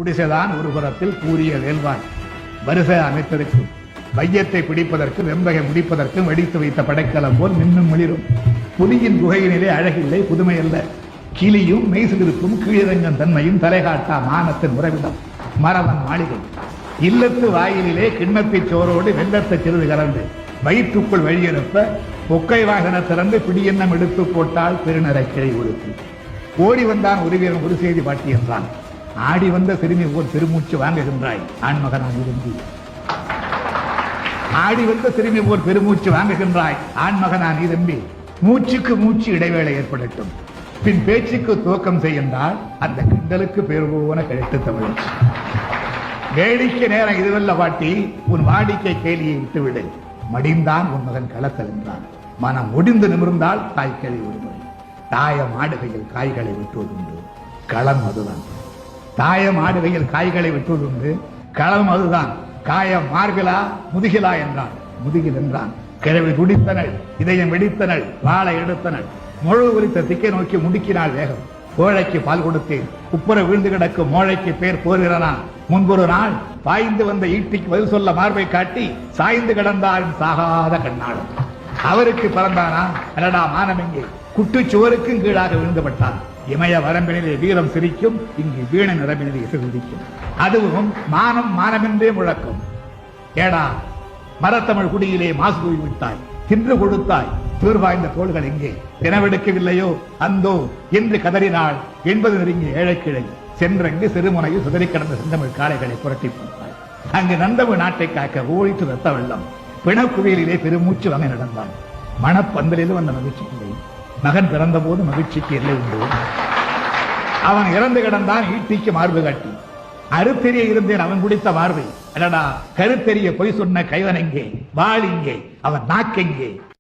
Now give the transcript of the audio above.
குடிசைதான் ஒரு புறத்தில் கூறிய வேல்வான் வரிசை அமைத்ததற்கும் வையத்தை பிடிப்பதற்கும் வெம்பகை முடிப்பதற்கும் வெடித்து வைத்த படைக்கலம் போல் மின்னும் மிளிரும். புலியின் குகையினிலே அழகில்லை, புதுமை அல்ல. கிளியும் மெய்சிலிருக்கும் கீழிறங்கன் தன்மையும் தலைகாட்டா மானத்தின் உறவிடம் மரவன் மாளிகை. இல்லத்து வாயிலே கிண்ணத்தை சோரோடு வெள்ளத்தை சிறிது கலந்து வயிற்றுக்குள் வழியெடுப்ப பொக்கை வாகன திறந்து பிடியெண்ணம் எடுத்து போட்டால் பெருநரை கிளை உறுத்தி. ஓடி வந்தான் ஒரு வீரன் ஒரு செய்தி பாட்டி என்றான். ஆடி வந்த சிறுமி ஓர் பெருமூச்சு வாங்குகின்றாய் ஆண்மகனான் விரும்பி. ஆடி வந்த சிறுமி ஓர் பெருமூச்சு வாங்குகின்றாய் ஆண்மகனான் விரும்பி. மூச்சுக்கு மூச்சு இடைவேளை ஏற்படட்டும், பின் பேச்சுக்கு துவக்கம் செய்கின்றால் அந்த கிண்டலுக்கு பேர் போன கழித்து தமிழ். வேடிக்கை நேரம் இதுவல்ல பாட்டி, உன் வாடிக்கை கேலியை விட்டுவிடு. மடிந்தான் உன் மகன் களத்தல் என்றான். மனம் முடிந்து நிமிர்ந்தால் தாய் கேள்வி விடுமுறை. தாயம் ஆடுகையில் காய்களை விட்டுவதுண்டு, களம் அதுதான். தாயம் ஆடுகையில் காய்களை விட்டுவதுண்டு, களம் அதுதான். காயம் மார்பிலா முதுகிலா என்றான். முதுகில் என்றான். கிழவி துடித்தனள், இதயம் வெடித்தனள், வாழை எடுத்தனள். முழு குறித்த திக்கை நோக்கி முடுக்கினாள் வேகம். கோழைக்கு பால் கொடுத்தேன், உப்புற வீழ்ந்து கிடக்கும் மோழைக்கு பேர் போர்கிறான். முன்பொரு நாள் பாய்ந்து வந்த ஈட்டிக்கு பதில் சொல்ல மார்பை காட்டி சாய்ந்து கிடந்தாள் சாகாத கண்ணாளம். அவருக்கு பிறந்தானா? அடடா மானம் எங்கே? குட்டுச்சுவருக்கும் கீழாக விழுந்துபட்டான். இமய வரம்பினிலே வீரம் சிரிக்கும், இங்கு வீண நிறமினிலே இசைக்கும். அதுவும் மானம் மானமென்றே முழக்கம். ஏடா மரத்தமிழ் குடியிலே மாசு தூவி விட்டாய், தின்று கொடுத்தாய், தூர்வாய்ந்த தோள்கள் எங்கே? தினவெடுக்கவில்லையோ அந்தோ என்று கதறினாள். என்பது நெருங்கி ஏழைக்கிழை சென்றங்கு சிறுமுனையில் சிதறி கிடந்த செந்தமிழ் காளைகளை புரட்டி பார்த்தாள். அங்கு நந்தமிழ் நாட்டை காக்க ஓடித்து ரத்த வெள்ளம். பிணக்குவியலிலே பெருமூச்சு வாங்க நடந்தான். மணப்பந்தலிலும் அந்த மகிழ்ச்சி இல்லை. மகன் பிறந்த போது மகிழ்ச்சிக்கு எல்லை உண்டு. அவன் இறந்து கிடந்தான் ஈட்டிக்கு மார்பு காட்டி. அறுத்தெரிய இருந்தேன் அவன் குடித்த மார்பை. அடடா கருத்தெரிய பொய் சொன்ன கைவன் எங்கே? வாள் எங்கே? அவன் நாக்கெங்கே?